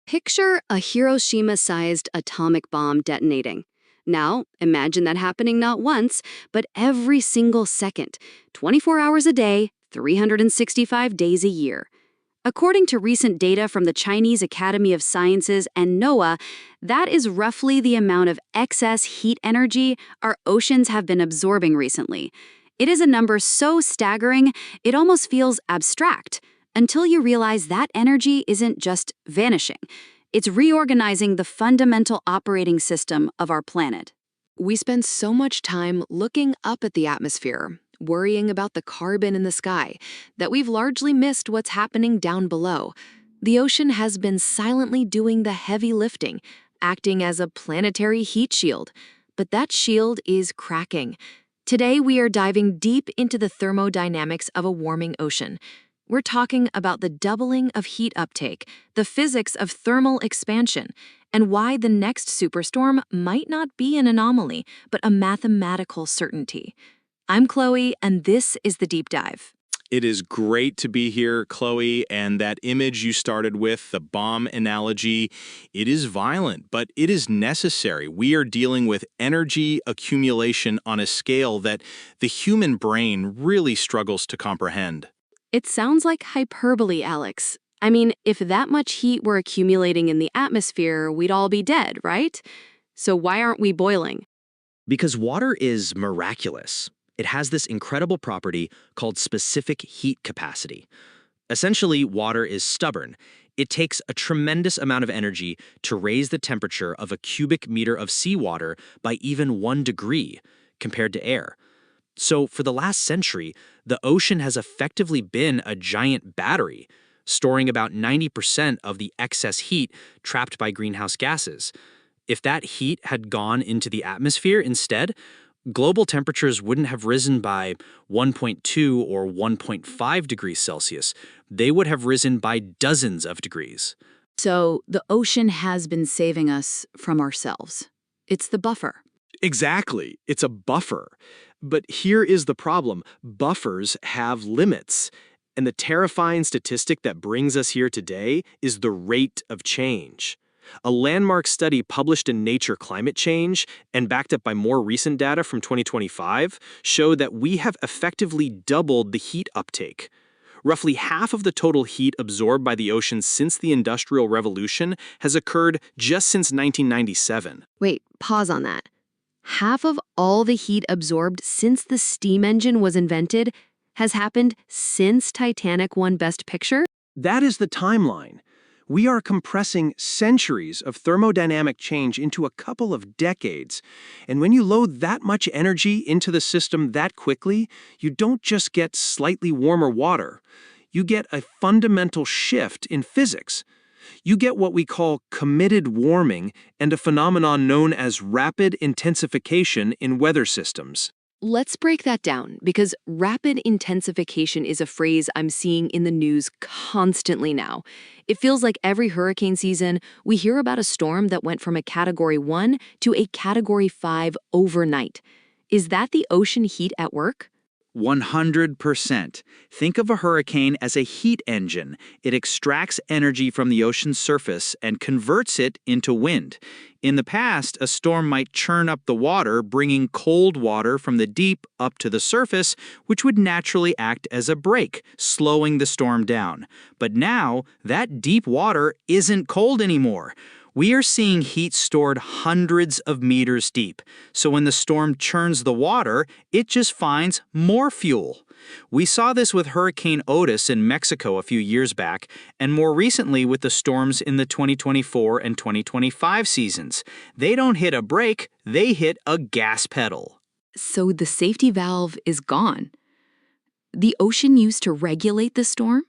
Picture a Hiroshima-sized atomic bomb detonating. Now, imagine that happening not once, but every single second, 24 hours a day, 365 days a year. According to recent data from the Chinese Academy of Sciences and NOAA, that is roughly the amount of excess heat energy our oceans have been absorbing recently. It is a number so staggering, it almost feels abstract, until you realize that energy isn't just vanishing. It's reorganizing the fundamental operating system of our planet. We spend so much time looking up at the atmosphere, worrying about the carbon in the sky, that we've largely missed what's happening down below. The ocean has been silently doing the heavy lifting, acting as a planetary heat shield. But that shield is cracking. Today, we are diving deep into the thermodynamics of a warming ocean. We're talking about the doubling of heat uptake, the physics of thermal expansion, and why the next superstorm might not be an anomaly, but a mathematical certainty. I'm Chloe, and this is The Deep Dive. It is great to be here, Chloe, and that image you started with, the bomb analogy, it is violent, but it is necessary. We are dealing with energy accumulation on a scale that the human brain really struggles to comprehend. It sounds like hyperbole, Alex. I mean, if that much heat were accumulating in the atmosphere, we'd all be dead, right? So why aren't we boiling? Because water is miraculous. It has this incredible property called specific heat capacity. Essentially, water is stubborn. It takes a tremendous amount of energy to raise the temperature of a cubic meter of seawater by even 1 degree compared to air. So for the last century, the ocean has effectively been a giant battery, storing about 90% of the excess heat trapped by greenhouse gases. If that heat had gone into the atmosphere instead, global temperatures wouldn't have risen by 1.2 or 1.5 degrees Celsius. They would have risen by dozens of degrees. So the ocean has been saving us from ourselves. It's the buffer. Exactly. It's a buffer. But here is the problem. Buffers have limits. And the terrifying statistic that brings us here today is the rate of change. A landmark study published in Nature Climate Change and backed up by more recent data from 2025 showed that we have effectively doubled the heat uptake. Roughly half of the total heat absorbed by the ocean since the Industrial Revolution has occurred just since 1997. Wait, pause on that. Half of all the heat absorbed since the steam engine was invented has happened since Titanic won Best Picture? That is the timeline. We are compressing centuries of thermodynamic change into a couple of decades. And when you load that much energy into the system that quickly, you don't just get slightly warmer water. You get a fundamental shift in physics. You get what we call committed warming and a phenomenon known as rapid intensification in weather systems. Let's break that down, because rapid intensification is a phrase I'm seeing in the news constantly now. It feels like every hurricane season, we hear about a storm that went from a Category 1 to a Category 5 overnight. Is that the ocean heat at work? 100%. Think of a hurricane as a heat engine. It extracts energy from the ocean's surface and converts it into wind. In the past, a storm might churn up the water, bringing cold water from the deep up to the surface, which would naturally act as a brake, slowing the storm down. But now, that deep water isn't cold anymore. We are seeing heat stored hundreds of meters deep, so when the storm churns the water, it just finds more fuel. We saw this with Hurricane Otis in Mexico a few years back, and more recently with the storms in the 2024 and 2025 seasons. They don't hit a brake, they hit a gas pedal. So the safety valve is gone. The ocean used to regulate the storm,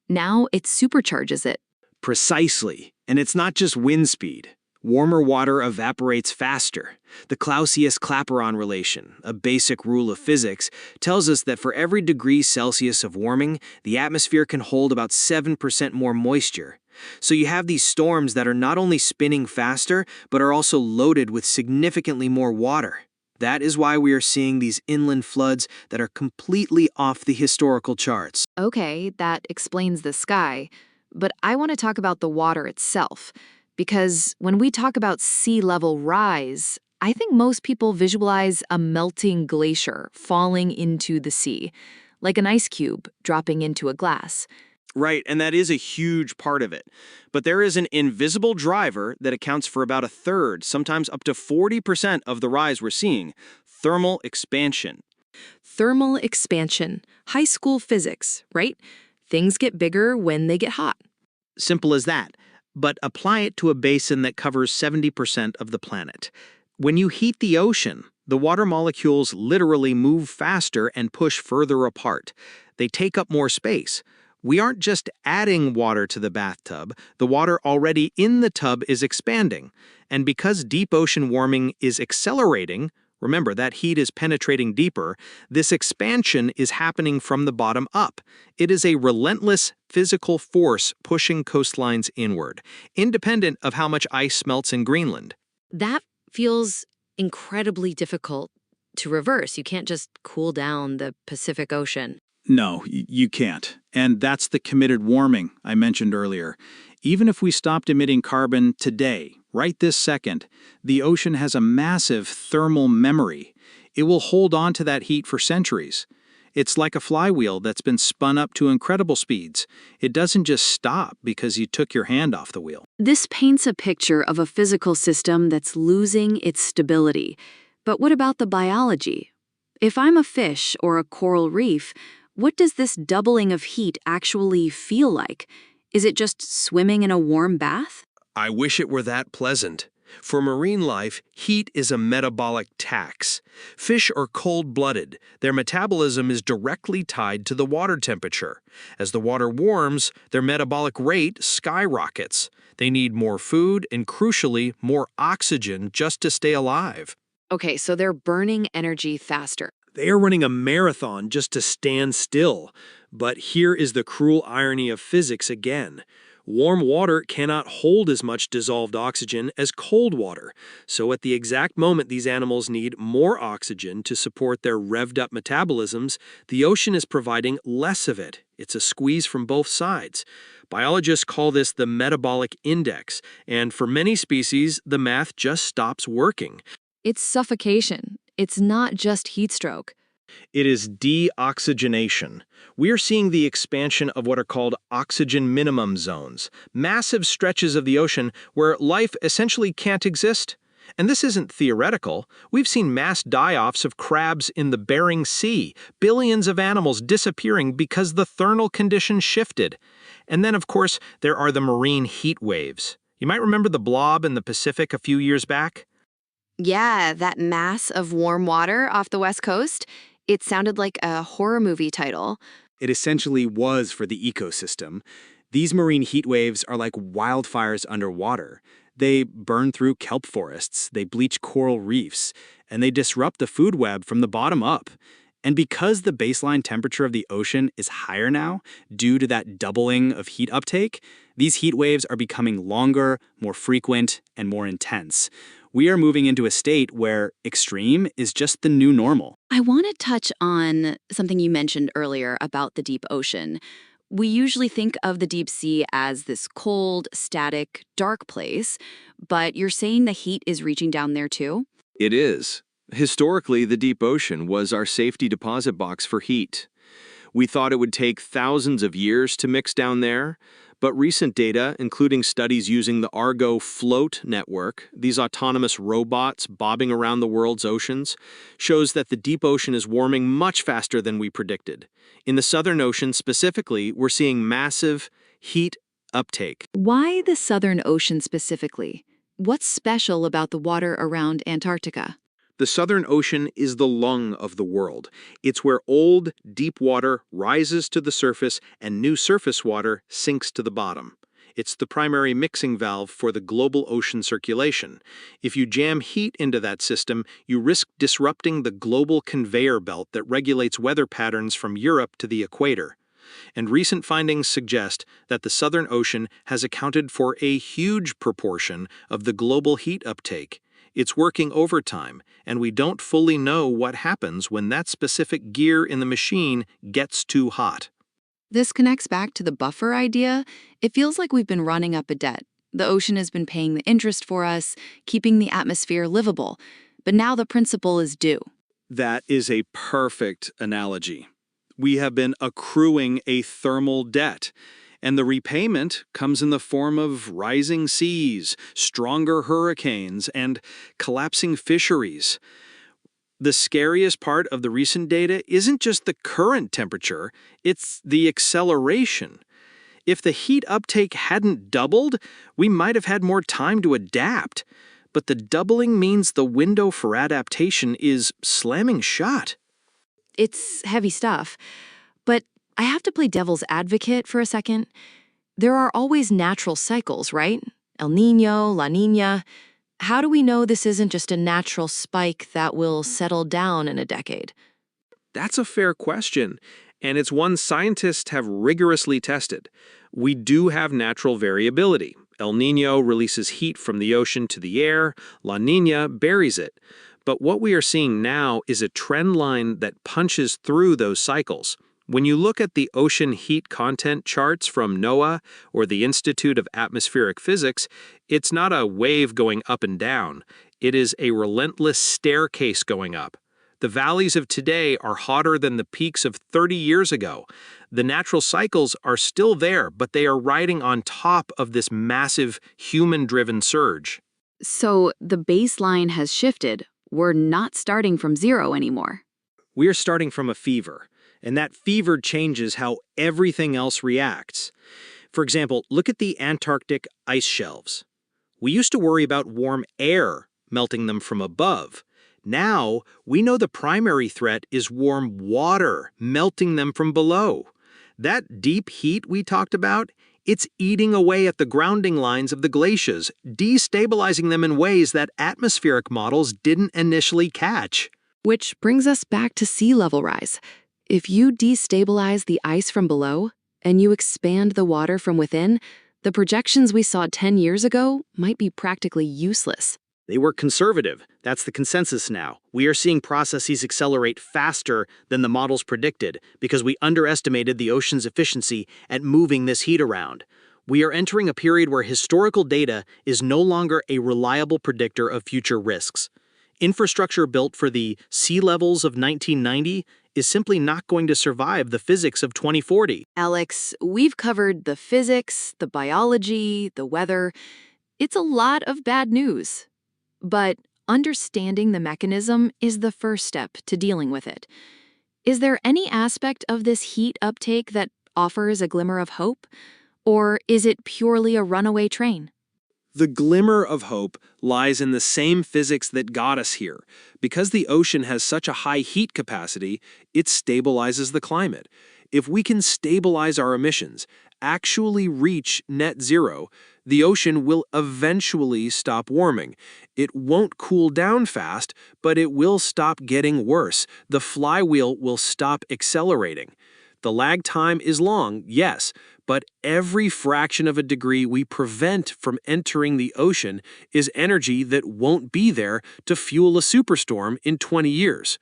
now it supercharges it. Precisely. And it's not just wind speed. Warmer water evaporates faster. The Clausius-Clapeyron relation, a basic rule of physics, tells us that for every degree Celsius of warming, the atmosphere can hold about 7% more moisture. So you have these storms that are not only spinning faster, but are also loaded with significantly more water. That is why we are seeing these inland floods that are completely off the historical charts. Okay, that explains the sky. but I want to talk about the water itself. Because when we talk about sea level rise, I think most people visualize a melting glacier falling into the sea, like an ice cube dropping into a glass. Right, and that is a huge part of it. But there is an invisible driver that accounts for about a third, sometimes up to 40% of the rise we're seeing: thermal expansion. Thermal expansion, high school physics, right? Things get bigger when they get hot. Simple as that. But apply it to a basin that covers 70% of the planet. When you heat the ocean, the water molecules literally move faster and push further apart. They take up more space. We aren't just adding water to the bathtub, the water already in the tub is expanding. And because deep ocean warming is accelerating, remember that heat is penetrating deeper, this expansion is happening from the bottom up. It is a relentless physical force pushing coastlines inward, independent of how much ice melts in Greenland. That feels incredibly difficult to reverse. You can't just cool down the Pacific Ocean. No, you can't. And that's the committed warming I mentioned earlier. Even if we stopped emitting carbon today, right this second, the ocean has a massive thermal memory. It will hold on to that heat for centuries. It's like a flywheel that's been spun up to incredible speeds. It doesn't just stop because you took your hand off the wheel. This paints a picture of a physical system that's losing its stability. But what about the biology? If I'm a fish or a coral reef, what does this doubling of heat actually feel like? Is it just swimming in a warm bath? I wish it were that pleasant. For marine life, heat is a metabolic tax. Fish are cold-blooded. Their metabolism is directly tied to the water temperature. As the water warms, their metabolic rate skyrockets. They need more food and, crucially, more oxygen just to stay alive. Okay, so they're burning energy faster. They are running a marathon just to stand still. But here is the cruel irony of physics again. Warm water cannot hold as much dissolved oxygen as cold water. So at the exact moment these animals need more oxygen to support their revved-up metabolisms, the ocean is providing less of it. It's a squeeze from both sides. Biologists call this the metabolic index, and for many species, the math just stops working. It's suffocation. It's not just heat stroke. It is deoxygenation. We are seeing the expansion of what are called oxygen minimum zones, massive stretches of the ocean where life essentially can't exist. And this isn't theoretical. We've seen mass die-offs of crabs in the Bering Sea, billions of animals disappearing because the thermal conditions shifted. And then, of course, there are the marine heat waves. You might remember the blob in the Pacific a few years back. Yeah, that mass of warm water off the West Coast. It sounded like a horror movie title. It essentially was for the ecosystem. These marine heat waves are like wildfires underwater. They burn through kelp forests, they bleach coral reefs, and they disrupt the food web from the bottom up. And because the baseline temperature of the ocean is higher now, due to that doubling of heat uptake, these heat waves are becoming longer, more frequent, and more intense. We are moving into a state where extreme is just the new normal. I want to touch on something you mentioned earlier about the deep ocean. We usually think of the deep sea as this cold, static, dark place, but you're saying the heat is reaching down there too? It is. Historically, the deep ocean was our safety deposit box for heat. We thought it would take thousands of years to mix down there, but recent data, including studies using the Argo Float network, these autonomous robots bobbing around the world's oceans, shows that the deep ocean is warming much faster than we predicted. In the Southern Ocean specifically, we're seeing massive heat uptake. Why the Southern Ocean specifically? What's special about the water around Antarctica? The Southern Ocean is the lung of the world. It's where old, deep water rises to the surface and new surface water sinks to the bottom. It's the primary mixing valve for the global ocean circulation. If you jam heat into that system, you risk disrupting the global conveyor belt that regulates weather patterns from Europe to the equator. And recent findings suggest that the Southern Ocean has accounted for a huge proportion of the global heat uptake. It's working overtime, and we don't fully know what happens when that specific gear in the machine gets too hot. This connects back to the buffer idea. It feels like we've been running up a debt. The ocean has been paying the interest for us, keeping the atmosphere livable. But now the principal is due. That is a perfect analogy. We have been accruing a thermal debt, and the repayment comes in the form of rising seas, stronger hurricanes, and collapsing fisheries. The scariest part of the recent data isn't just the current temperature, it's the acceleration. If the heat uptake hadn't doubled, we might have had more time to adapt. But the doubling means the window for adaptation is slamming shut. It's heavy stuff. But I have to play devil's advocate for a second. There are always natural cycles, right? El Niño, La Niña. How do we know this isn't just a natural spike that will settle down in a decade? That's a fair question, and it's one scientists have rigorously tested. We do have natural variability. El Niño releases heat from the ocean to the air, La Niña buries it. But what we are seeing now is a trend line that punches through those cycles. When you look at the ocean heat content charts from NOAA or the Institute of Atmospheric Physics, it's not a wave going up and down. It is a relentless staircase going up. The valleys of today are hotter than the peaks of 30 years ago. The natural cycles are still there, but they are riding on top of this massive human-driven surge. So the baseline has shifted. We're not starting from zero anymore. We are starting from a fever, and that fever changes how everything else reacts. For example, look at the Antarctic ice shelves. We used to worry about warm air melting them from above. Now, we know the primary threat is warm water melting them from below. That deep heat we talked about, it's eating away at the grounding lines of the glaciers, destabilizing them in ways that atmospheric models didn't initially catch. Which brings us back to sea level rise. If you destabilize the ice from below and you expand the water from within, the projections we saw 10 years ago might be practically useless. They were conservative. That's the consensus now. We are seeing processes accelerate faster than the models predicted because we underestimated the ocean's efficiency at moving this heat around. We are entering a period where historical data is no longer a reliable predictor of future risks. Infrastructure built for the sea levels of 1990 is simply not going to survive the physics of 2040. Alex, we've covered the physics, the biology, the weather. It's a lot of bad news. But understanding the mechanism is the first step to dealing with it. Is there any aspect of this heat uptake that offers a glimmer of hope? Or is it purely a runaway train? The glimmer of hope lies in the same physics that got us here. Because the ocean has such a high heat capacity, it stabilizes the climate. If we can stabilize our emissions, actually reach net zero, the ocean will eventually stop warming. It won't cool down fast, but it will stop getting worse. The flywheel will stop accelerating. The lag time is long, yes, but every fraction of a degree we prevent from entering the ocean is energy that won't be there to fuel a superstorm in 20 years.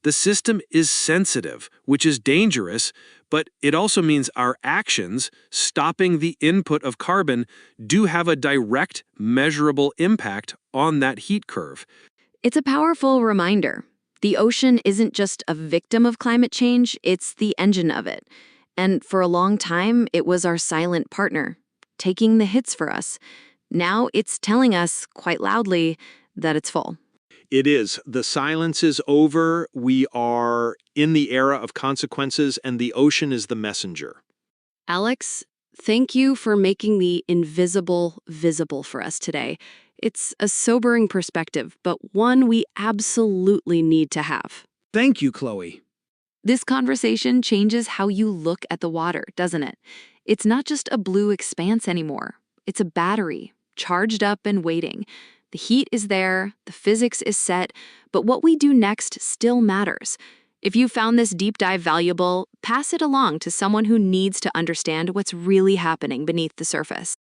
The system is sensitive, which is dangerous, but it also means our actions, stopping the input of carbon, do have a direct, measurable impact on that heat curve. It's a powerful reminder. The ocean isn't just a victim of climate change, it's the engine of it. And for a long time, it was our silent partner, taking the hits for us. Now it's telling us, quite loudly, that it's full. It is. The silence is over. We are in the era of consequences, and the ocean is the messenger. Alex, thank you for making the invisible visible for us today. It's a sobering perspective, but one we absolutely need to have. Thank you, Chloe. This conversation changes how you look at the water, doesn't it? It's not just a blue expanse anymore. It's a battery, charged up and waiting. The heat is there, the physics is set, but what we do next still matters. If you found this deep dive valuable, pass it along to someone who needs to understand what's really happening beneath the surface.